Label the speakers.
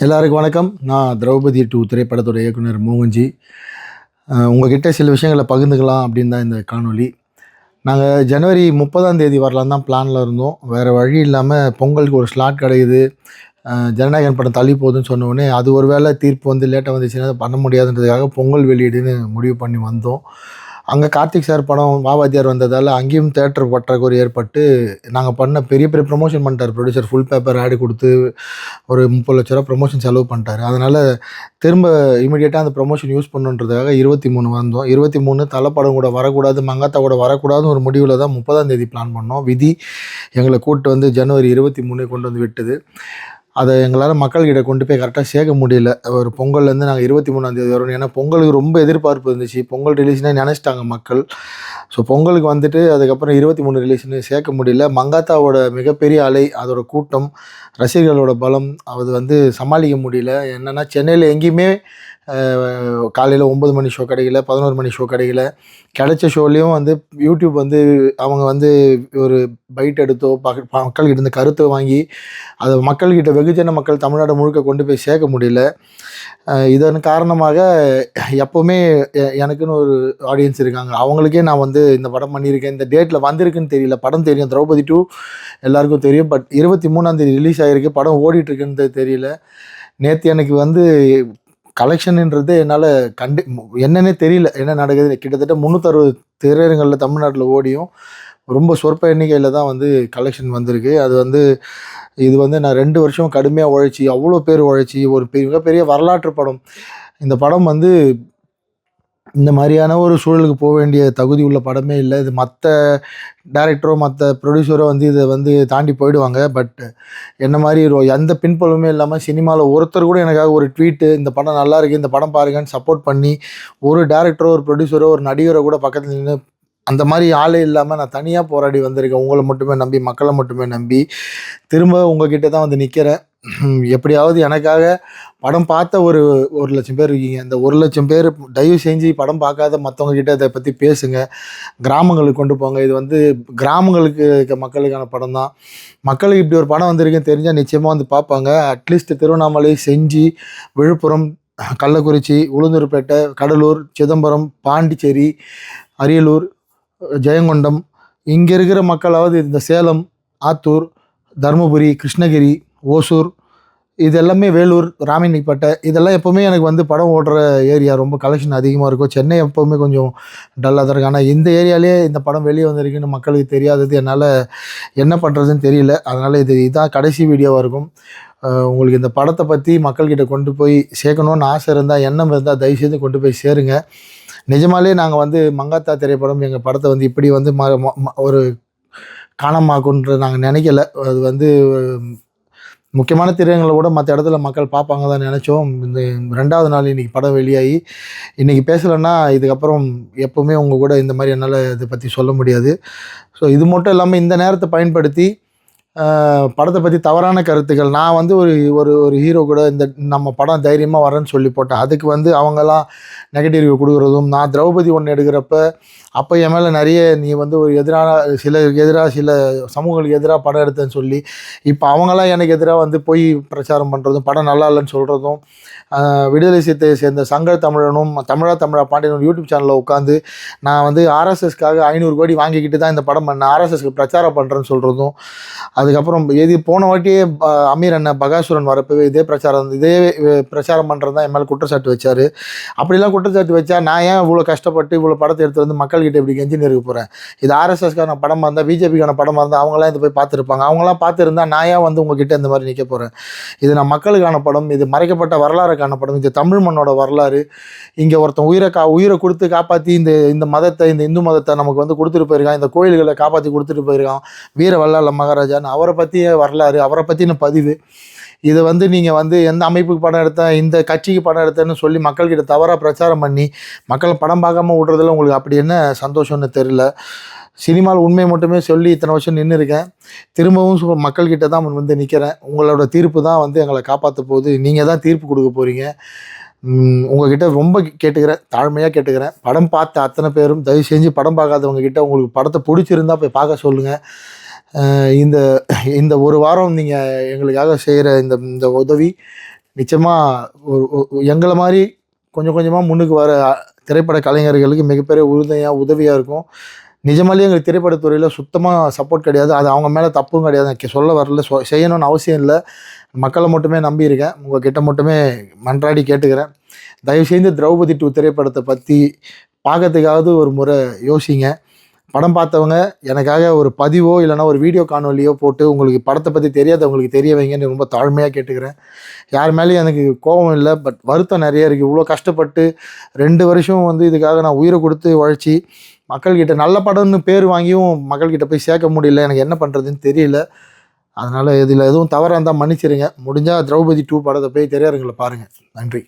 Speaker 1: எல்லாருக்கும் வணக்கம். நான் திரௌபதி 2 திரைப்படத்தோட இயக்குனர் மோகன்ஜி. உங்ககிட்ட சில விஷயங்களை பகிர்ந்துக்கலாம் அப்படின்னு தான் இந்த காணொளி. நாங்கள் ஜனவரி 30ஆம் தேதி வரலான்னு தான் பிளானில் இருந்தோம். வேறு வழி இல்லாமல் பொங்கலுக்கு ஒரு ஸ்லாட் கிடைக்குது, ஜனநாயகன் படம் தள்ளி போகுதுன்னு சொன்ன உடனே அது ஒரு வேளை தீர்ப்பு வந்து லேட்டாக வந்துச்சுன்னா அதை பண்ண முடியாதுன்றதுக்காக பொங்கல் வெளியீடுன்னு முடிவு பண்ணி வந்தோம். அங்கே கார்த்திக் சார் படம் வாவாத்தியார் வந்ததால் அங்கேயும் தேட்டர் பற்றாக்குறை ஏற்பட்டு நாங்கள் பண்ண பெரிய பெரிய ப்ரொமோஷன் பண்ணிட்டார் ப்ரொடியூசர். ஃபுல் பேப்பர் ஆடு கொடுத்து ஒரு 30 லட்ச ரூபா ப்ரொமோஷன் செலவு பண்ணிட்டாரு. அதனால் திரும்ப இமீடியட்டாக அந்த ப்ரொமோஷன் யூஸ் பண்ணுன்றதுக்காக 23 வந்தோம். 23 தலப்படம் கூட வரக்கூடாது, மங்காத்தா கூட வரக்கூடாதுன்னு ஒரு முடிவில் தான் 30ஆம் தேதி பிளான் பண்ணோம். விதி எங்களை கூப்பிட்டு வந்து ஜனவரி 23 கொண்டு வந்து விட்டுது. அதை எங்களால் மக்கள்கிட்ட கொண்டு போய் கரெக்டாக சேர்க்க முடியல. ஒரு பொங்கல்லேருந்து நாங்கள் 23ஆம் தேதி வரணும். ஏன்னா பொங்கலுக்கு ரொம்ப எதிர்பார்ப்பு இருந்துச்சு. பொங்கல் ரிலீஸ்னே நினச்சிட்டாங்க மக்கள். ஸோ பொங்கலுக்கு வந்துட்டு அதுக்கப்புறம் 23 ரிலீஸ்னு சேர்க்க முடியல. மங்காத்தாவோட மிகப்பெரிய அலை, அதோட கூட்டம், ரசிகர்களோட பலம், அது வந்து சமாளிக்க முடியல. என்னென்னா சென்னையில் எங்கேயுமே காலையில் 9 மணி ஷோ கிடைக்கல, 11 மணி ஷோ கிடைக்கல. கிடைச்ச ஷோலேயும் வந்து யூடியூப் வந்து அவங்க வந்து ஒரு பைட் எடுத்தோ மக்கள்கிட்ட இருந்து கருத்தை வாங்கி அதை மக்கள்கிட்ட வெகுஜன மக்கள் தமிழ்நாடு முழுக்க கொண்டு போய் சேர்க்க முடியல. இதன் காரணமாக எப்போவுமே எனக்குன்னு ஒரு ஆடியன்ஸ் இருக்காங்க. அவங்களுக்கே நான் வந்து இந்த படம் பண்ணியிருக்கேன், இந்த டேட்டில் வந்திருக்குன்னு தெரியல. படம் தெரியும், திரௌபதி 2 எல்லாருக்கும் தெரியும். பட் 23ஆம் தேதி ரிலீஸ் ஆகிருக்கு, படம் ஓடிட்டுருக்குன்னு தெரியல. நேற்று எனக்கு வந்து கலெக்ஷனுன்றது என்னால் என்னன்னே தெரியல, என்ன நடக்குது. கிட்டத்தட்ட 360 திரையரங்களில் தமிழ்நாட்டில் ஓடியும் ரொம்ப சொற்ப எண்ணிக்கையில் தான் வந்து கலெக்ஷன் வந்திருக்கு. அது வந்து இது வந்து நான் 2 வருஷம் கடுமையாக உழைச்சி, அவ்வளோ பேர் உழைச்சி ஒரு மிகப்பெரிய வரலாற்று படம். இந்த படம் வந்து இந்த மாதிரியான ஒரு சூழலுக்கு போக வேண்டிய தகுதி உள்ள படமே இல்லை. இது மற்ற டைரக்டரோ மற்ற ப்ரொடியூசரோ வந்து இதை வந்து தாண்டி போயிடுவாங்க. பட் என்ன மாதிரி எந்த பின்புலமே இல்லாமல் சினிமாவில் ஒருத்தர் கூட எனக்காக ஒரு ட்வீட்டு, இந்த படம் நல்லா இருக்குது, இந்த படம் பாருங்கன்னு சப்போர்ட் பண்ணி ஒரு டைரக்டரோ ஒரு ப்ரொடியூசரோ ஒரு நடிகரை கூட பக்கத்தில் நின்று அந்த மாதிரி ஆளே இல்லாமல் நான் தனியாக போராடி வந்திருக்கேன். உங்களை மட்டுமே நம்பி, மக்களை மட்டுமே நம்பி திரும்ப உங்ககிட்ட தான் வந்து நிற்கிறேன். எப்படியாவது எனக்காக படம் பார்த்த ஒரு 1,00,000 பேர் இருக்கீங்க. இந்த 1,00,000 பேர் தயவு செஞ்சு படம் பார்க்காத மற்றவங்க கிட்ட இதை பற்றி பேசுங்க, கிராமங்களுக்கு கொண்டு போங்க. இது வந்து கிராமங்களுக்கு இருக்க மக்களுக்கான படம் தான். மக்களுக்கு இப்படி ஒரு படம் வந்திருக்குன்னு தெரிஞ்சால் நிச்சயமாக வந்து பார்ப்பாங்க. அட்லீஸ்ட் திருவண்ணாமலை, செஞ்சி, விழுப்புரம், கள்ளக்குறிச்சி, உளுந்தூர்பேட்டை, கடலூர், சிதம்பரம், பாண்டிச்சேரி, அரியலூர், ஜெயங்கொண்டம் இங்கே இருக்கிற மக்களாவது இந்த சேலம், ஆத்தூர், தருமபுரி, கிருஷ்ணகிரி, ஓசூர், இது எல்லாமே வேலூர், ராமணிப்பேட்டை, இதெல்லாம் எப்போவுமே எனக்கு வந்து படம் ஓடுற ஏரியா. ரொம்ப கலெக்ஷன் அதிகமாக இருக்கும். சென்னை எப்போவுமே கொஞ்சம் டல்லாக தான் இருக்கும். ஆனால் இந்த ஏரியாலே இந்த படம் வெளியே வந்திருக்குன்னு மக்களுக்கு தெரியாதது என்னால் என்ன பண்ணுறதுன்னு தெரியல. அதனால் இதான் கடைசி வீடியோவாக இருக்கும். உங்களுக்கு இந்த படத்தை பற்றி மக்கள்கிட்ட கொண்டு போய் சேர்க்கணுன்னு ஆசை இருந்தால், எண்ணம் இருந்தால் தயவுசெய்து கொண்டு போய் சேருங்க. நிஜமாலே நாங்கள் வந்து மங்காத்தா திரைப்படம் எங்கள் படத்தை வந்து இப்படி வந்து ஒரு காணமாக்குன்றது நாங்கள் நினைக்கல. அது வந்து முக்கியமான திரையரங்களை கூட மற்ற இடத்துல மக்கள் பார்ப்பாங்க தான் நினச்சோம். இந்த 2வது நாள் இன்றைக்கி படம் வெளியாகி இன்றைக்கி பேசலைன்னா இதுக்கப்புறம் எப்போவுமே உங்கள் கூட இந்த மாதிரி என்னால் இதை பற்றி சொல்ல முடியாது. ஸோ இது மட்டும் இல்லாமல் இந்த நேரத்தை பயன்படுத்தி படத்தை பற்றி தவறான கருத்துக்கள், நான் வந்து ஒரு ஹீரோ கூட இந்த நம்ம படம் தைரியமாக வரேன்னு சொல்லி போட்டேன். அதுக்கு வந்து அவங்கெல்லாம் நெகட்டிவ் ரிவ்யூ கொடுக்குறதும், நான் திரௌபதி 1 எடுக்கிறப்ப அப்போ என் மேலே நிறைய நீ வந்து ஒரு சில சமூகங்களுக்கு எதிராக படம் எடுத்தேன்னு சொல்லி இப்போ அவங்களாம் எனக்கு எதிராக வந்து போய் பிரச்சாரம் பண்ணுறதும், படம் நல்லா இல்லைன்னு சொல்கிறதும், விடுதலை சிறுத்தை சேர்ந்த சங்க தமிழனும் தமிழா பாண்டியனும் யூடியூப் சேனலில் உட்காந்து நான் வந்து ஆர்எஸ்எஸ்க்காக 500 கோடி வாங்கிக்கிட்டு தான் இந்த படம் பண்ணேன், ஆர்எஸ்எஸ்க்கு பிரச்சாரம் பண்ணுறேன்னு சொல்கிறதும், அதுக்கப்புறம் போன வாட்டியே அமீர் அண்ணன் பகாசுரன் வரப்பவே இதே பிரச்சாரம் பண்ணுறது தான் என் மேலே குற்றச்சாட்டு வச்சார். அப்படிலாம் குற்றச்சாட்டு வச்சா நான் ஏன் இவ்வளோ கஷ்டப்பட்டு இவ்வளோ படத்தை எடுத்து வந்து மக்கள்கிட்ட இப்படி கெஞ்சின்னு இருக்க போகிறேன்? இது ஆர்எஸ்எஸ்க்கான படமாக இருந்தால், பிஜேபிக்கான படமாக இருந்தால் அவங்களாம் இதை போய் பார்த்துருப்பாங்க. அவங்களாம் பார்த்துருந்தா நான் ஏன் வந்து உங்ககிட்ட இந்த மாதிரி நிற்க போகிறேன்? இது நான் மக்களுக்கான படம், இது மறைக்கப்பட்ட வரலாறுக்கான படம், இது தமிழ் மண்ணோட வரலாறு. இங்கே ஒருத்தன் உயிரை கொடுத்து காப்பாற்றி இந்த மதத்தை, இந்த இந்து மதத்தை நமக்கு வந்து கொடுத்துட்டு போயிருக்கான், இந்த கோயில்களை காப்பாற்றி கொடுத்துட்டு போயிருக்கான் வீர வல்லாள மகாராஜான்னு. அவரை பற்றிய வரலாறு, அவரை பற்றின பதிவு. இதை வந்து நீங்கள் வந்து எந்த அமைப்புக்கு படம் எடுத்தேன், இந்த கட்சிக்கு படம் எடுத்தேன்னு சொல்லி மக்கள்கிட்ட தவறாக பிரச்சாரம் பண்ணி மக்களை படம் பார்க்காம விட்றதுல உங்களுக்கு அப்படி என்ன சந்தோஷம்னு தெரியல. சினிமாவில் உண்மையை மட்டுமே சொல்லி இத்தனை வருஷம் நின்று இருக்கேன். திரும்பவும் மக்கள்கிட்ட தான் வந்து நிற்கிறேன். உங்களோட தீர்ப்பு தான் வந்து எங்களை காப்பாற்ற போகுது. நீங்கள் தான் தீர்ப்பு கொடுக்க போகிறீங்க. உங்ககிட்ட ரொம்ப கேட்டுக்கிறேன், தாழ்மையாக கேட்டுக்கிறேன். படம் பார்த்த அத்தனை பேரும் தயவு செஞ்சு படம் பார்க்காதவங்ககிட்ட உங்களுக்கு படத்தை பிடிச்சிருந்தா போய் பார்க்க சொல்லுங்கள். இந்த ஒரு வாரம் நீங்கள் எங்களுக்காக செய்கிற இந்த உதவி நிச்சயமாக எங்களை மாதிரி கொஞ்சம் கொஞ்சமாக முன்னுக்கு வர திரைப்பட கலைஞர்களுக்கு மிகப்பெரிய உதவியாக இருக்கும். நிஜமாலேயே எங்களுக்கு திரைப்படத்துறையில் சுத்தமாக சப்போர்ட் கிடையாது. அது அவங்க மேலே தப்பும் கிடையாது. சொல்ல வரல, செய்யணும்னு அவசியம் இல்லை. மக்களை மட்டுமே நம்பியிருக்கேன். உங்கள்கிட்ட மட்டுமே மன்றாடி கேட்டுக்கிறேன். தயவுசெய்து திரௌபதி 2 திரைப்படத்தை பற்றி பார்க்கறதுக்காவது ஒரு முறை யோசிங்க. படம் பார்த்தவங்க எனக்காக ஒரு பதிவோ இல்லைனா ஒரு வீடியோ காணொலியோ போட்டு உங்களுக்கு படத்தை பற்றி தெரியாதவங்களுக்கு தெரிய வைங்கன்னு ரொம்ப தாழ்மையாக கேட்டுக்கிறேன். யார் மேலேயும் எனக்கு கோபம் இல்லை, பட் வருத்தம் நிறைய இருக்குது. இவ்வளோ கஷ்டப்பட்டு 2 வருஷம் இதுக்காக நான் உயிரை கொடுத்து உழைச்சி மக்கள்கிட்ட நல்ல படம்னு பேர் வாங்கியும் மக்கள்கிட்ட போய் சேர்க்க முடியல. எனக்கு என்ன பண்ணுறதுன்னு தெரியல. அதனால் இதில் எதுவும் தவறாக இருந்தால் மன்னிச்சிருங்க. முடிஞ்சால் திரௌபதி 2 படத்தை போய் திரையரங்கில் பாருங்கள். நன்றி.